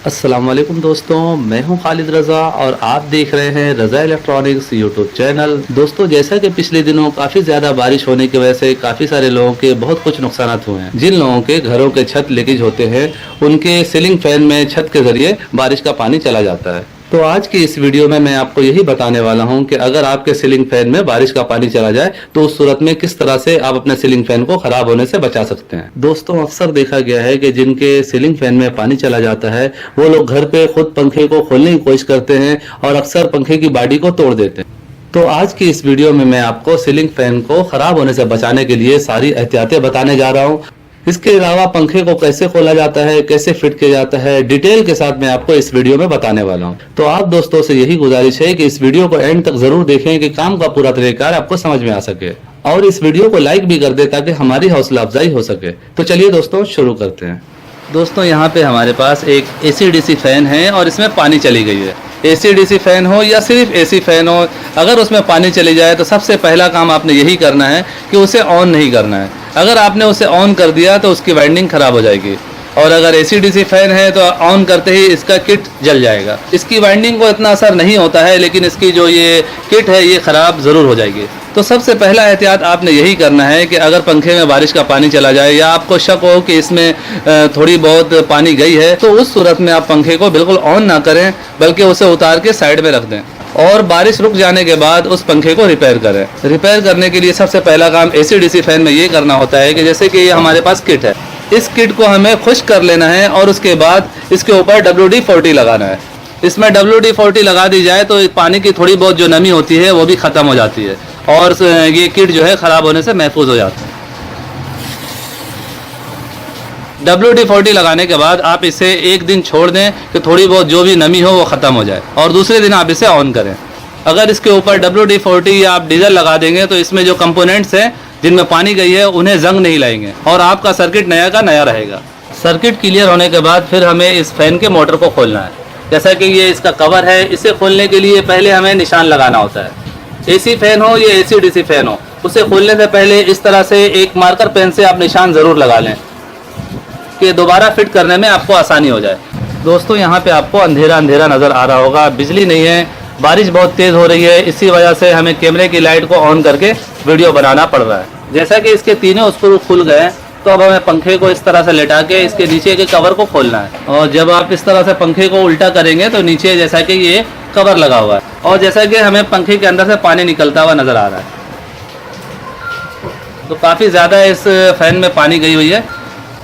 अस्सलाम वालेकुम दोस्तों, मैं हूं खालिद रज़ा और आप देख रहे हैं रज़ा इलेक्ट्रॉनिक्स यूट्यूब चैनल। दोस्तों, जैसा कि पिछले दिनों काफ़ी ज़्यादा बारिश होने की वजह से काफ़ी सारे लोगों के बहुत कुछ नुकसान हुए हैं। जिन लोगों के घरों के छत लीकेज होते हैं उनके सीलिंग फैन में छत के ज़रिए बारिश का पानी चला जाता है। तो आज की इस वीडियो में मैं आपको यही बताने वाला हूं कि अगर आपके सीलिंग फैन में बारिश का पानी चला जाए तो उस सूरत में किस तरह से आप अपने सीलिंग फैन को खराब होने से बचा सकते हैं। दोस्तों, अक्सर देखा गया है कि जिनके सीलिंग फैन में पानी चला जाता है वो लोग घर पे खुद पंखे को खोलने की कोशिश करते हैं और अक्सर पंखे की बॉडी को तोड़ देते हैं। तो आज की इस वीडियो में मैं आपको सीलिंग फैन को खराब होने से बचाने के लिए सारी एहतियातें बताने जा रहा हूँ। इसके अलावा पंखे को कैसे खोला जाता है, कैसे फिट किया जाता है, डिटेल के साथ मैं आपको इस वीडियो में बताने वाला हूं। तो आप दोस्तों से यही गुजारिश है कि इस वीडियो को एंड तक जरूर देखें कि काम का पूरा तरीका आपको समझ में आ सके और इस वीडियो को लाइक भी कर दे ताकि हमारी हौसला अफजाई हो सके। तो चलिए दोस्तों शुरू करते हैं। दोस्तों, यहाँ पे हमारे पास एक AC/DC फैन है और इसमें पानी चली गई है। AC/DC फैन हो या सिर्फ AC फैन हो, अगर उसमें पानी चली जाए तो सबसे पहला काम आपने यही करना है कि उसे ऑन नहीं करना है। अगर आपने उसे ऑन कर दिया तो उसकी वाइंडिंग खराब हो जाएगी और अगर AC/DC फैन है तो ऑन करते ही इसका किट जल जाएगा। इसकी वाइंडिंग को इतना असर नहीं होता है लेकिन इसकी जो ये किट है ये खराब ज़रूर हो जाएगी। तो सबसे पहला एहतियात आपने यही करना है कि अगर पंखे में बारिश का पानी चला जाए या आपको शक हो कि इसमें थोड़ी बहुत पानी गई है तो उस सूरत में आप पंखे को बिल्कुल ऑन ना करें बल्कि उसे उतार के साइड में रख दें और बारिश रुक जाने के बाद उस पंखे को रिपेयर करें। रिपेयर करने के लिए सबसे पहला काम AC/DC फैन में ये करना होता है कि जैसे कि ये हमारे पास किट है, इस किट को हमें खुश्क कर लेना है और उसके बाद इसके ऊपर WD-40 लगाना है। इसमें WD-40 लगा दी जाए तो पानी की थोड़ी बहुत जो नमी होती है वो भी ख़त्म हो जाती है और ये किट जो है ख़राब होने से महफूज हो जाता है। WD-40 लगाने के बाद आप इसे एक दिन छोड़ दें कि थोड़ी बहुत जो भी नमी हो वो ख़त्म हो जाए और दूसरे दिन आप इसे ऑन करें। अगर इसके ऊपर WD-40 या आप डीजल लगा देंगे तो इसमें जो कंपोनेंट्स हैं जिनमें पानी गई है उन्हें जंग नहीं लाएंगे और आपका सर्किट नया का नया रहेगा। सर्किट क्लियर होने के बाद फिर हमें इस फैन के मोटर को खोलना है। जैसा कि ये इसका कवर है, इसे खोलने के लिए पहले हमें निशान लगाना होता है। AC फैन हो या AC/DC फैन हो, उसे खोलने से पहले इस तरह से एक मार्कर पेन से आप निशान ज़रूर लगा लें कि दोबारा फिट करने में आपको आसानी हो जाए। दोस्तों, यहाँ पे आपको अंधेरा अंधेरा नज़र आ रहा होगा, बिजली नहीं है, बारिश बहुत तेज़ हो रही है, इसी वजह से हमें कैमरे की लाइट को ऑन करके वीडियो बनाना पड़ रहा है। जैसा कि इसके तीनों स्क्रू खुल गए तो अब हमें पंखे को इस तरह से लेटा के इसके नीचे के कवर को खोलना है और जब आप इस तरह से पंखे को उल्टा करेंगे तो नीचे जैसा कि ये कवर लगा हुआ है और जैसा कि हमें पंखे के अंदर से पानी निकलता हुआ नज़र आ रहा है। तो काफ़ी ज़्यादा इस फैन में पानी गई हुई है,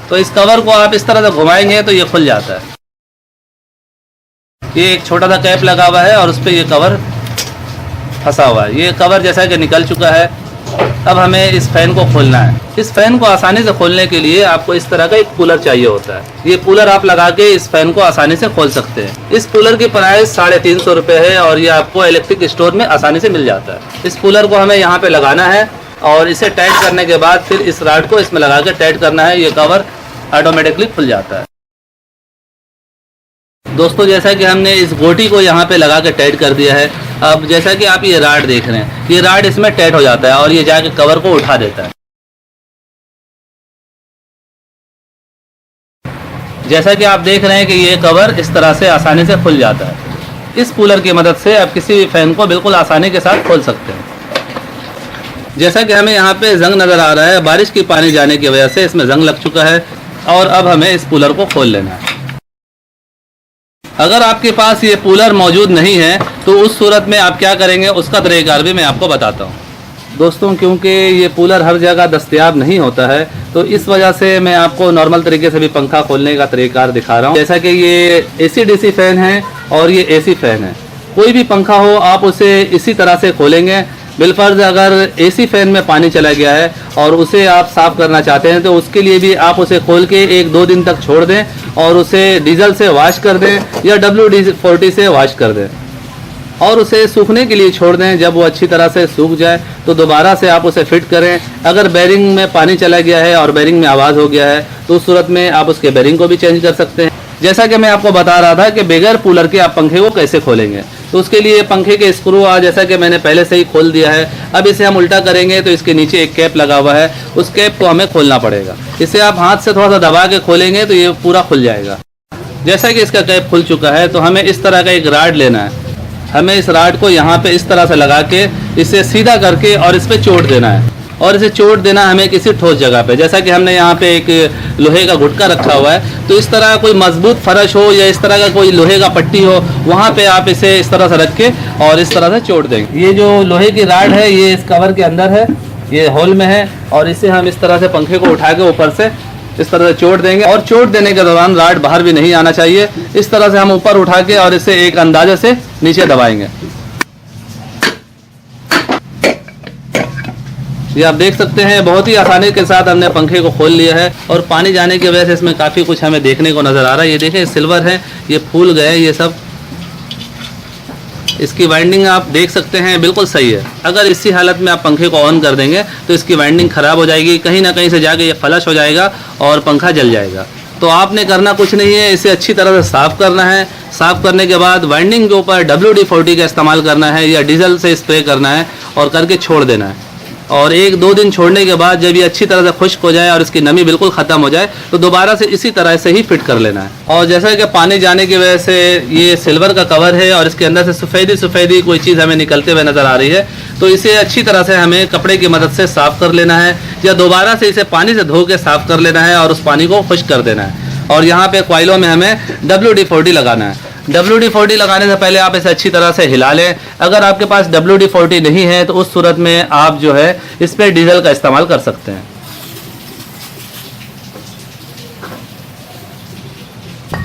तो इस कवर को आप इस तरह से घुमाएंगे तो ये खुल जाता है। ये एक छोटा सा कैप लगा हुआ है और उस पर ये कवर फंसा हुआ है। ये कवर जैसा कि निकल चुका है। अब हमें इस फैन को खोलना है। इस फैन को आसानी से खोलने के लिए आपको इस तरह का एक कूलर चाहिए होता है। ये कूलर आप लगा के इस फैन को आसानी से खोल सकते हैं। इस कूलर की प्राइस 350 रुपये है और ये आपको इलेक्ट्रिक स्टोर में आसानी से मिल जाता है। इस कूलर को हमें यहाँ पे लगाना है और इसे टाइट करने के बाद फिर इस रॉड को इसमें लगा के टाइट करना है। ये कवर ऑटोमेटिकली खुल जाता है। दोस्तों, जैसा कि हमने इस गोटी को यहाँ पे लगा के टाइट कर दिया है, अब जैसा कि आप ये राड देख रहे हैं, ये राड इसमें टाइट हो जाता है और ये जाके कवर को उठा देता है। जैसा कि आप देख रहे हैं कि ये कवर इस तरह से आसानी से खुल जाता है। इस कूलर की मदद से आप किसी भी फैन को बिल्कुल आसानी के साथ खोल सकते हैं। जैसा कि हमें यहाँ पे जंग नज़र आ रहा है, बारिश की पानी जाने की वजह से इसमें जंग लग चुका है और अब हमें इस कूलर को खोल लेना है। अगर आपके पास ये कूलर मौजूद नहीं है तो उस सूरत में आप क्या करेंगे उसका तरीक़ाकार भी मैं आपको बताता हूँ। दोस्तों, क्योंकि ये कूलर हर जगह दस्तयाब नहीं होता है तो इस वजह से मैं आपको नॉर्मल तरीके से भी पंखा खोलने का तरीक़ाकार दिखा रहा हूँ। जैसा कि ये AC/DC फ़ैन है और ये AC फ़ैन है, कोई भी पंखा हो आप उसे इसी तरह से खोलेंगे। बिलफर्ज अगर AC फैन में पानी चला गया है और उसे आप साफ़ करना चाहते हैं तो उसके लिए भी आप उसे खोल के 1-2 दिन तक छोड़ दें और उसे डीजल से वॉश कर दें या WD-40 से वॉश कर दें और उसे सूखने के लिए छोड़ दें। जब वो अच्छी तरह से सूख जाए तो दोबारा से आप उसे फिट करें। अगर बेरिंग में पानी चला गया है और बेरिंग में आवाज़ हो गया है तो उस सूरत में आप उसके बेरिंग को भी चेंज कर सकते हैं। जैसा कि मैं आपको बता रहा था कि बगैर कूलर के आप पंखे को कैसे खोलेंगे, तो उसके लिए पंखे के स्क्रू जैसा कि मैंने पहले से ही खोल दिया है। अब इसे हम उल्टा करेंगे तो इसके नीचे एक कैप लगा हुआ है, उस कैप को हमें खोलना पड़ेगा। इसे आप हाथ से थोड़ा सा दबा के खोलेंगे तो ये पूरा खुल जाएगा। जैसा कि इसका कैप खुल चुका है तो हमें इस तरह का एक राड लेना है। हमें इस राड को यहाँ पे इस तरह से लगा के इसे सीधा करके और इस पर चोट देना है, और इसे चोट देना हमें किसी ठोस जगह पे। जैसा कि हमने यहाँ पे एक लोहे का गुटका रखा हुआ है, तो इस तरह कोई मजबूत फर्श हो या इस तरह का कोई लोहे का पट्टी हो, वहाँ पे आप इसे इस तरह से रख के और इस तरह से चोट देंगे। ये जो लोहे की राड है ये इस कवर के अंदर है, ये होल में है, और इसे हम इस तरह से पंखे को उठा के ऊपर से इस तरह से चोट देंगे। और चोट देने के दौरान राड बाहर भी नहीं आना चाहिए। इस तरह से हम ऊपर उठा के और इसे एक अंदाजे से नीचे दबाएंगे। ये आप देख सकते हैं बहुत ही आसानी के साथ हमने पंखे को खोल लिया है, और पानी जाने की वजह से इसमें काफ़ी कुछ हमें देखने को नज़र आ रहा है। ये देखें सिल्वर है, ये फूल गए ये सब। इसकी वाइंडिंग आप देख सकते हैं बिल्कुल सही है। अगर इसी हालत में आप पंखे को ऑन कर देंगे तो इसकी वाइंडिंग ख़राब हो जाएगी, कहीं ना कहीं से जाके ये फ्लश हो जाएगा और पंखा जल जाएगा। तो आपने करना कुछ नहीं है, इसे अच्छी तरह से साफ़ करना है। साफ़ करने के बाद वाइंडिंग के ऊपर WD-40 का इस्तेमाल करना है या डीजल से स्प्रे करना है और करके छोड़ देना है। और 1-2 दिन छोड़ने के बाद जब ये अच्छी तरह से खुश्क हो जाए और इसकी नमी बिल्कुल ख़त्म हो जाए तो दोबारा से इसी तरह से ही फिट कर लेना है। और जैसा कि पानी जाने की वजह से ये सिल्वर का कवर है और इसके अंदर से सफ़ेदी कोई चीज़ हमें निकलते हुए नज़र आ रही है, तो इसे अच्छी तरह से हमें कपड़े की मदद से साफ़ कर लेना है या दोबारा से इसे पानी से धो के साफ़ कर लेना है और उस पानी को खुश्क कर देना है। और यहाँ पे कॉइलों में हमें WD-40 लगाना है। WD-40 लगाने से पहले आप इसे अच्छी तरह से हिला लें। अगर आपके पास WD-40 नहीं है तो उस सूरत में आप जो है इस पर डीजल का इस्तेमाल कर सकते हैं।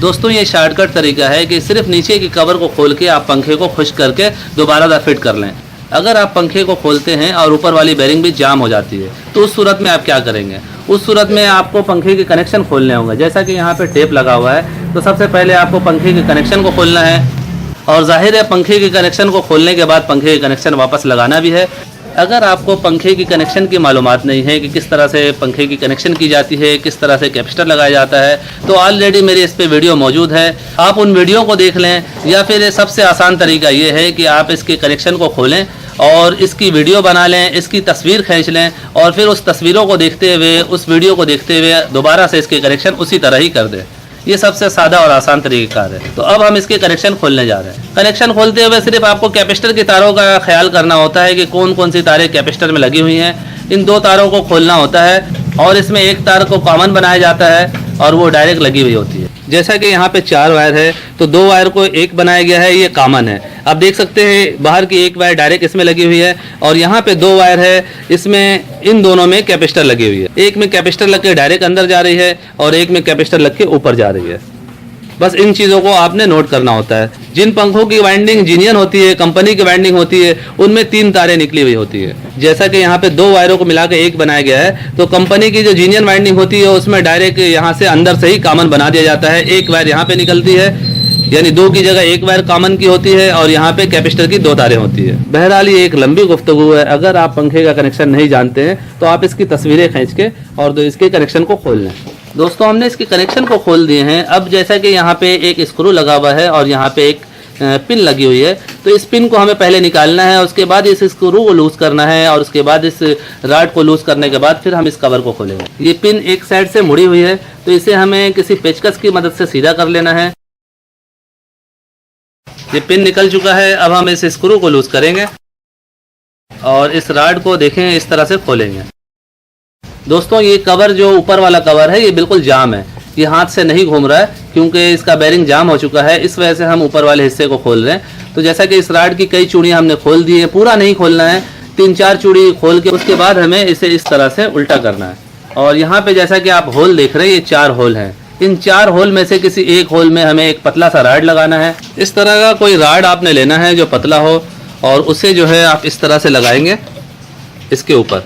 दोस्तों ये शॉर्टकट तरीका है कि सिर्फ नीचे की कवर को खोल के आप पंखे को खुश्क करके दोबारा फिट कर लें। अगर आप पंखे को खोलते हैं और ऊपर वाली बेरिंग भी जाम हो जाती है तो उस सूरत में आप क्या करेंगे? उस सूरत में आपको पंखे के कनेक्शन खोलने होंगे। जैसा कि यहाँ पे टेप लगा हुआ है, तो सबसे पहले आपको पंखे के कनेक्शन को खोलना है, और जाहिर है पंखे के कनेक्शन को खोलने के बाद पंखे के कनेक्शन वापस लगाना भी है। अगर आपको पंखे की कनेक्शन की मालूमात नहीं है कि किस तरह से पंखे की कनेक्शन की जाती है, किस तरह से कैपेसिटर लगाया जाता है, तो ऑलरेडी मेरे इस पे वीडियो मौजूद है, आप उन वीडियो को देख लें। या फिर सबसे आसान तरीका ये है कि आप इसके कनेक्शन को खोलें और इसकी वीडियो बना लें, इसकी तस्वीर खींच लें, और फिर उस तस्वीरों को देखते हुए, उस वीडियो को देखते हुए दोबारा से इसके कनेक्शन उसी तरह ही कर दें। ये सबसे सादा और आसान तरीक़ाकार है। तो अब हम इसके कनेक्शन खोलने जा रहे हैं। कनेक्शन खोलते हुए सिर्फ आपको कैपेसिटर की तारों का ख्याल करना होता है कि कौन कौन सी तारें कैपेसिटर में लगी हुई हैं। इन 2 तारों को खोलना होता है, और इसमें एक तार को कॉमन बनाया जाता है और वो डायरेक्ट लगी हुई होती है। जैसा कि यहाँ पे 4 वायर है तो 2 वायर को एक बनाया गया है, ये कॉमन है। आप देख सकते हैं बाहर की एक वायर डायरेक्ट इसमें लगी हुई है, और यहाँ पे 2 वायर है, इसमें इन दोनों में कैपेसिटर लगी हुई है। एक में कैपेसिटर लग के डायरेक्ट अंदर जा रही है और एक में कैपेसिटर लग के ऊपर जा रही है। बस इन चीज़ों को आपने नोट करना होता है। जिन पंखों की वाइंडिंग जीनियन होती है, कंपनी की वाइंडिंग होती है, उनमें 3 तारें निकली हुई होती है। जैसा कि यहाँ पे 2 वायरों को मिला के एक बनाया गया है, तो कंपनी की जो जीनियन वाइंडिंग होती है उसमें डायरेक्ट यहाँ से अंदर से ही कॉमन बना दिया जाता है। एक वायर यहाँ पे निकलती है, यानी 2 की जगह एक वायर कॉमन की होती है, और यहाँ पे कैपेसिटर की 2 तारें होती है। बहरहाल ये एक लंबी गुफ्तगू है। अगर आप पंखे का कनेक्शन नहीं जानते हैं तो आप इसकी तस्वीरें खींच के और इसके कनेक्शन को खोल लें। दोस्तों हमने इसके कनेक्शन को खोल दिए हैं। अब जैसा कि यहाँ पे एक स्क्रू लगा हुआ है और यहाँ पे एक पिन लगी हुई है, तो इस पिन को हमें पहले निकालना है, उसके बाद इस स्क्रू को लूज़ करना है, और उसके बाद इस राड को लूज़ करने के बाद फिर हम इस कवर को खोलेंगे। ये पिन एक साइड से मुड़ी हुई है, तो इसे हमें किसी पेचकस की मदद से सीधा कर लेना है। ये पिन निकल चुका है। अब हम इस स्क्रू को लूज़ करेंगे और इस राड को देखें इस तरह से खोलेंगे। दोस्तों ये कवर जो ऊपर वाला कवर है ये बिल्कुल जाम है, ये हाथ से नहीं घूम रहा है क्योंकि इसका बेरिंग जाम हो चुका है। इस वजह से हम ऊपर वाले हिस्से को खोल रहे हैं। तो जैसा कि इस राड की कई चूड़ियाँ हमने खोल दी हैं, पूरा नहीं खोलना है, 3-4 चूड़ी खोल के उसके बाद हमें इसे इस तरह से उल्टा करना है। और यहाँ पे जैसा कि आप होल देख रहे हैं, ये 4 होल हैं। इन 4 होल में से किसी एक होल में हमें एक पतला सा राड लगाना है। इस तरह का कोई राड आपने लेना है जो पतला हो, और उसे जो है आप इस तरह से लगाएंगे इसके ऊपर,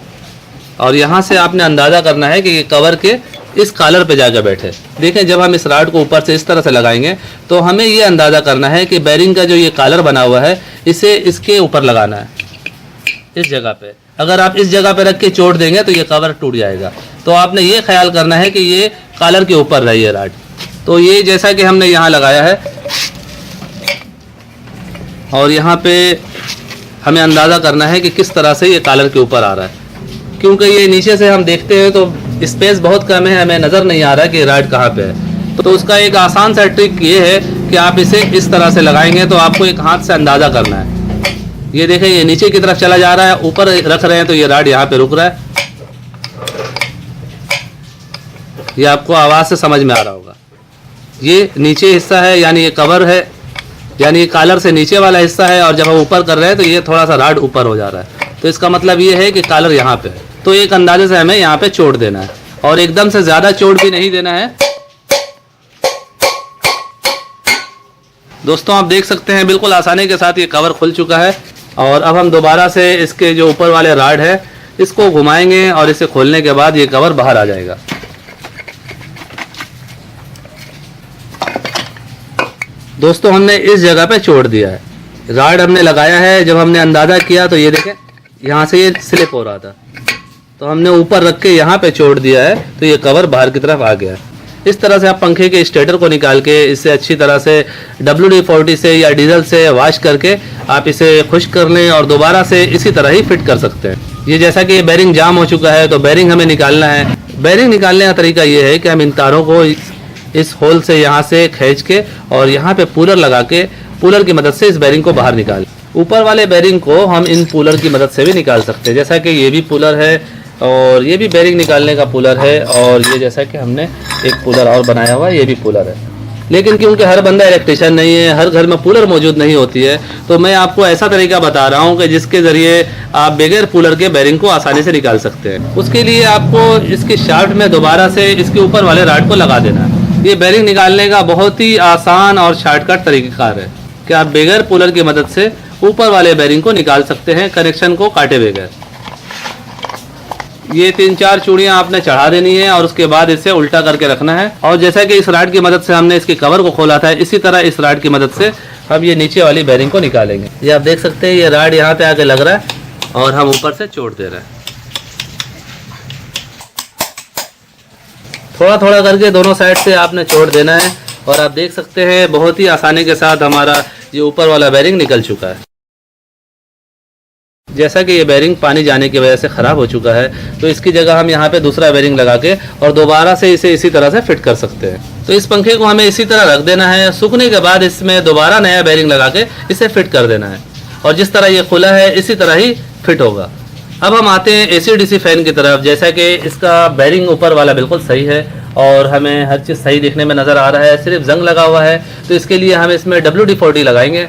और यहाँ से आपने अंदाज़ा करना है कि ये कवर के इस कॉलर पे जाकर बैठे। देखें जब हम इस राड को ऊपर से इस तरह से लगाएंगे तो हमें ये अंदाज़ा करना है कि बेरिंग का जो ये कॉलर बना हुआ है इसे इसके ऊपर लगाना है, इस जगह पे। अगर आप इस जगह पे रख के चोट देंगे तो ये कवर टूट जाएगा। तो आपने ये ख्याल करना है कि ये कॉलर के ऊपर रही है राड। तो ये जैसा कि हमने यहाँ लगाया है, और यहाँ पे हमें अंदाज़ा करना है कि किस तरह से ये कॉलर के ऊपर आ रहा है, क्योंकि ये नीचे से हम देखते हैं तो स्पेस बहुत कम है, हमें नज़र नहीं आ रहा कि राड कहाँ पे है। तो उसका एक आसान सा ट्रिक ये है कि आप इसे इस तरह से लगाएंगे तो आपको एक हाथ से अंदाज़ा करना है। ये देखें, ये नीचे की तरफ चला जा रहा है, ऊपर रख रहे हैं तो ये रॉड यहाँ पे रुक रहा है। ये आपको आवाज़ से समझ में आ रहा होगा। ये नीचे हिस्सा है यानी ये कवर है, यानी ये कॉलर से नीचे वाला हिस्सा है, और जब हम ऊपर कर रहे हैं तो ये थोड़ा सा रॉड ऊपर हो जा रहा है। तो इसका मतलब ये है कि कॉलर यहाँ पे है। तो एक अंदाजे से हमें यहाँ पे चोट देना है, और एकदम से ज़्यादा चोट भी नहीं देना है। दोस्तों आप देख सकते हैं बिल्कुल आसानी के साथ ये कवर खुल चुका है। और अब हम दोबारा से इसके जो ऊपर वाले रॉड है इसको घुमाएंगे, और इसे खोलने के बाद ये कवर बाहर आ जाएगा। दोस्तों हमने इस जगह पे छोड़ दिया है, रॉड हमने लगाया है। जब हमने अंदाज़ा किया तो ये देखें यहाँ से ये स्लिप हो रहा था, तो हमने ऊपर रख के यहाँ पे छोड़ दिया है, तो ये कवर बाहर की तरफ आ गया है। इस तरह से आप पंखे के स्टेटर को निकाल के इसे अच्छी तरह से WD-40 से या डीजल से वॉश करके आप इसे खुश्क कर लें, और दोबारा से इसी तरह ही फिट कर सकते हैं। ये जैसा कि ये बेरिंग जाम हो चुका है तो बेरिंग हमें निकालना है। बेरिंग निकालने का तरीका ये है कि हम इन तारों को इस होल से यहाँ से खींच के और यहाँ पे पुलर लगा के पुलर की मदद से इस बेरिंग को बाहर निकालें। ऊपर वाले बेरिंग को हम इन पुलर की मदद से भी निकाल सकते हैं, जैसा कि ये भी पुलर है और ये भी बेरिंग निकालने का पुलर है, और ये जैसा कि हमने एक पुलर और बनाया हुआ है ये भी पुलर है। लेकिन क्योंकि हर बंदा इलेक्ट्रिशियन नहीं है, हर घर में पुलर मौजूद नहीं होती है, तो मैं आपको ऐसा तरीका बता रहा हूँ कि जिसके ज़रिए आप बगैर पुलर के बेरिंग को आसानी से निकाल सकते हैं। उसके लिए आपको इसके शाफ्ट में दोबारा से इसके ऊपर वाले रॉड को लगा देना है। ये बेरिंग निकालने का बहुत ही आसान और शॉर्टकट तरीक़ाकार है कि आप बगैर पुलर की मदद से ऊपर वाले बेरिंग को निकाल सकते हैं कनेक्शन को काटे बगैर। ये 3-4 चूड़ियाँ आपने चढ़ा देनी है और उसके बाद इसे उल्टा करके रखना है। और जैसा कि इस रॉड की मदद से हमने इसके कवर को खोला था, इसी तरह इस रॉड की मदद से हम ये नीचे वाली बेरिंग को निकालेंगे। ये आप देख सकते हैं ये रॉड यहाँ पे आके लग रहा है और हम ऊपर से चोट दे रहे हैं। थोड़ा थोड़ा करके दोनों साइड से आपने चोट देना है, और आप देख सकते हैं बहुत ही आसानी के साथ हमारा ये ऊपर वाला बेरिंग निकल चुका है। जैसा कि ये बेरिंग पानी जाने की वजह से ख़राब हो चुका है, तो इसकी जगह हम यहाँ पे दूसरा बेरिंग लगा के और दोबारा से इसे इसी तरह से फिट कर सकते हैं। तो इस पंखे को हमें इसी तरह रख देना है, सूखने के बाद इसमें दोबारा नया बेरिंग लगा के इसे फिट कर देना है, और जिस तरह ये खुला है इसी तरह ही फिट होगा। अब हम आते हैं AC/DC फ़ैन की तरफ। जैसा कि इसका बेरिंग ऊपर वाला बिल्कुल सही है और हमें हर चीज़ सही दिखने में नज़र आ रहा है, सिर्फ जंग लगा हुआ है, तो इसके लिए हम इसमें WD-40 लगाएंगे।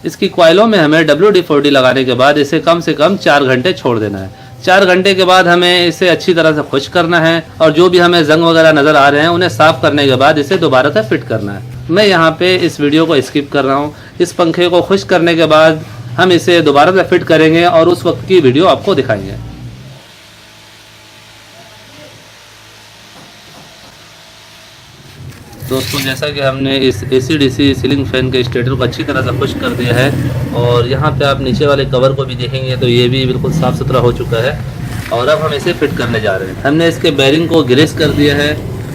इसकी कॉइलों में हमें WD-40 लगाने के बाद इसे कम से कम 4 घंटे छोड़ देना है। 4 घंटे के बाद हमें इसे अच्छी तरह से खुश्क करना है, और जो भी हमें जंग वगैरह नज़र आ रहे हैं उन्हें साफ़ करने के बाद इसे दोबारा से फिट करना है। मैं यहाँ पे इस वीडियो को स्किप कर रहा हूँ। इस पंखे को खुश्क करने के बाद हम इसे दोबारा से फिट करेंगे और उस वक्त की वीडियो आपको दिखाएंगे। दोस्तों जैसा कि हमने इस AC/DC सीलिंग फ़ैन के स्टेटर को अच्छी तरह से खुश्क कर दिया है, और यहाँ पे आप नीचे वाले कवर को भी देखेंगे तो ये भी बिल्कुल साफ़ सुथरा हो चुका है, और अब हम इसे फिट करने जा रहे हैं। हमने इसके बेरिंग को ग्रीस कर दिया है,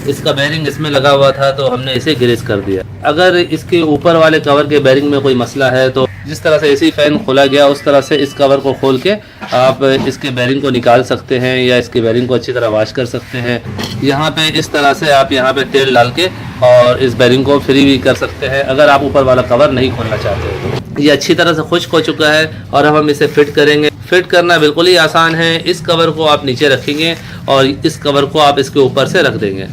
इसका बेरिंग इसमें लगा हुआ था तो हमने इसे ग्रीस कर दिया। अगर इसके ऊपर वाले कवर के बेरिंग में कोई मसला है तो जिस तरह से AC फ़ैन खोला गया उस तरह से इस कवर को खोल के आप इसके बेरिंग को निकाल सकते हैं, या इसके बेरिंग को अच्छी तरह वॉश कर सकते हैं। यहाँ पे इस तरह से आप यहाँ पे तेल डाल के और इस बेरिंग को फ्री भी कर सकते हैं, अगर आप ऊपर वाला कवर नहीं खोलना चाहते तो। ये अच्छी तरह से खुश्क हो चुका है और अब हम इसे फिट करेंगे। फिट करना बिल्कुल ही आसान है। इस कवर को आप नीचे रखेंगे और इस कवर को आप इसके ऊपर से रख देंगे,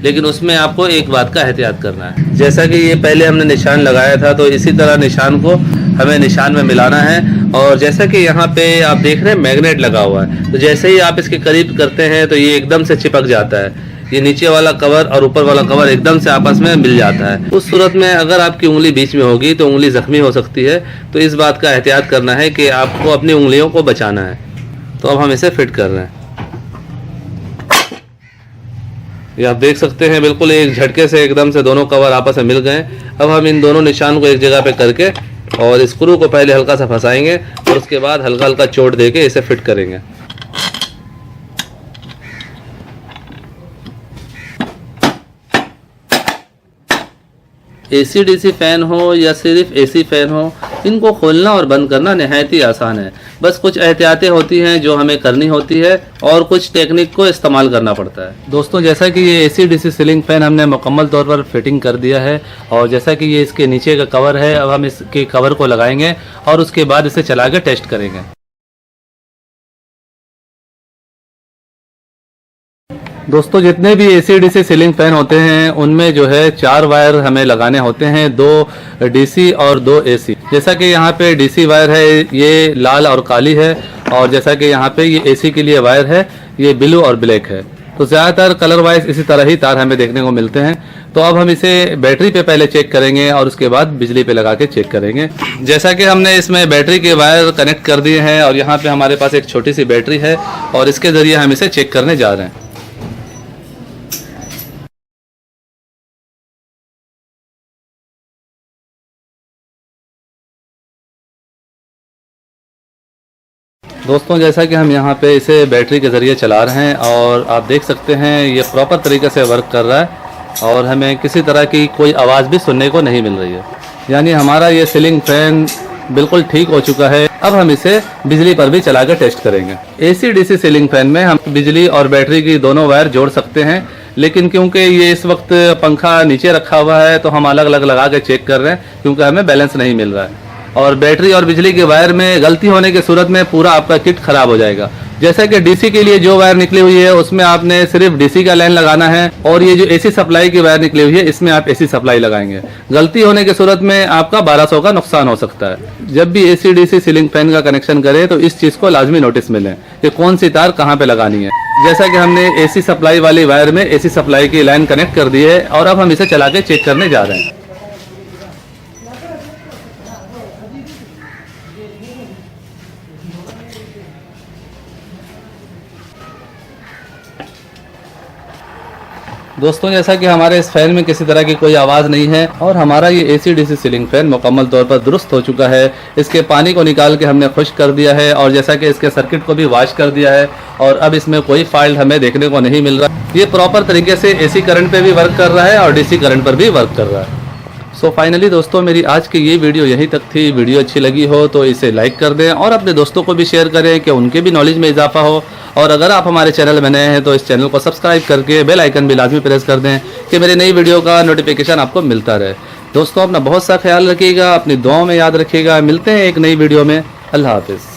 लेकिन उसमें आपको एक बात का एहतियात करना है। जैसा कि ये पहले हमने निशान लगाया था तो इसी तरह निशान को हमें निशान में मिलाना है, और जैसा कि यहाँ पे आप देख रहे हैं मैग्नेट लगा हुआ है, तो जैसे ही आप इसके करीब करते हैं तो ये एकदम से चिपक जाता है। ये नीचे वाला कवर और ऊपर वाला कवर एकदम से आपस में मिल जाता है। उस सूरत में अगर आपकी उंगली बीच में होगी तो उंगली जख्मी हो सकती है, तो इस बात का एहतियात करना है कि आपको अपनी उंगलियों को बचाना है। तो अब हम इसे फिट कर रहे हैं। ये आप देख सकते हैं बिल्कुल एक झटके से एकदम से दोनों कवर आपस में मिल गए। अब हम इन दोनों निशान को एक जगह पे करके और स्क्रू को पहले हल्का सा फंसाएंगे और उसके बाद हल्का हल्का चोट देके इसे फिट करेंगे। एसी डीसी फ़ैन हो या सिर्फ एसी फ़ैन हो, इनको खोलना और बंद करना नहायत ही आसान है। बस कुछ एहतियातें होती हैं जो हमें करनी होती है और कुछ टेक्निक को इस्तेमाल करना पड़ता है। दोस्तों, जैसा कि ये एसी डीसी सीलिंग फ़ैन हमने मुकम्मल तौर पर फिटिंग कर दिया है और जैसा कि ये इसके नीचे का कवर है, अब हम इसके कवर को लगाएंगे और उसके बाद इसे चला के टेस्ट करेंगे। दोस्तों, जितने भी एसी डीसी सीलिंग फ़ैन होते हैं उनमें जो है 4 वायर हमें लगाने होते हैं, 2 डीसी और 2 एसी। जैसा कि यहाँ पे डीसी वायर है ये लाल और काली है और जैसा कि यहाँ पे ये एसी के लिए वायर है ये ब्लू और ब्लैक है। तो ज़्यादातर कलर वाइज इसी तरह ही तार हमें देखने को मिलते हैं। तो अब हम इसे बैटरी पे पहले चेक करेंगे और उसके बाद बिजली पे लगा के चेक करेंगे। जैसा कि हमने इसमें बैटरी के वायर कनेक्ट कर दिए हैं और यहाँ पे हमारे पास एक छोटी सी बैटरी है और इसके ज़रिए हम इसे चेक करने जा रहे हैं। दोस्तों, जैसा कि हम यहाँ पे इसे बैटरी के ज़रिए चला रहे हैं और आप देख सकते हैं ये प्रॉपर तरीके से वर्क कर रहा है और हमें किसी तरह की कोई आवाज़ भी सुनने को नहीं मिल रही है। यानी हमारा ये सीलिंग फ़ैन बिल्कुल ठीक हो चुका है। अब हम इसे बिजली पर भी चला कर टेस्ट करेंगे। एसी डीसी सीलिंग फ़ैन में हम बिजली और बैटरी की दोनों वायर जोड़ सकते हैं, लेकिन क्योंकि ये इस वक्त पंखा नीचे रखा हुआ है तो हम अलग अलग लगा के चेक कर रहे हैं क्योंकि हमें बैलेंस नहीं मिल रहा है और बैटरी और बिजली के वायर में गलती होने की सूरत में पूरा आपका किट खराब हो जाएगा। जैसा कि डीसी के लिए जो वायर निकली हुई है उसमें आपने सिर्फ डीसी का लाइन लगाना है और ये जो एसी सप्लाई की वायर निकली हुई है इसमें आप एसी सप्लाई लगाएंगे। गलती होने की सूरत में आपका 1200 का नुकसान हो सकता है। जब भी एसी डीसी सीलिंग फैन का कनेक्शन करें तो इस चीज़ को लाजमी नोटिस में लें कि कौन सी तार कहाँ पे लगानी है। जैसा कि हमने एसी सप्लाई वाली वायर में एसी सप्लाई की लाइन कनेक्ट कर दी है और अब हम इसे चला के चेक करने जा रहे हैं। दोस्तों, जैसा कि हमारे इस फैन में किसी तरह की कोई आवाज़ नहीं है और हमारा ये एसी डीसी सीलिंग फैन मुकम्मल तौर पर दुरुस्त हो चुका है। इसके पानी को निकाल के हमने खुश्क कर दिया है और जैसा कि इसके सर्किट को भी वॉश कर दिया है और अब इसमें कोई फॉल्ट हमें देखने को नहीं मिल रहा। ये प्रॉपर तरीके से एसी करंट पे भी वर्क कर रहा है और डीसी करंट पर भी वर्क कर रहा है। सो फाइनली दोस्तों, मेरी आज की ये वीडियो यहीं तक थी। वीडियो अच्छी लगी हो तो इसे लाइक कर दें और अपने दोस्तों को भी शेयर करें कि उनके भी नॉलेज में इजाफा हो। और अगर आप हमारे चैनल में नए हैं तो इस चैनल को सब्सक्राइब करके बेल आइकन भी लाजमी प्रेस कर दें कि मेरी नई वीडियो का नोटिफिकेशन आपको मिलता रहे। दोस्तों, अपना बहुत सा ख्याल रखिएगा, अपनी दुआओं में याद रखिएगा। मिलते हैं एक नई वीडियो में। अल्लाह हाफिज़।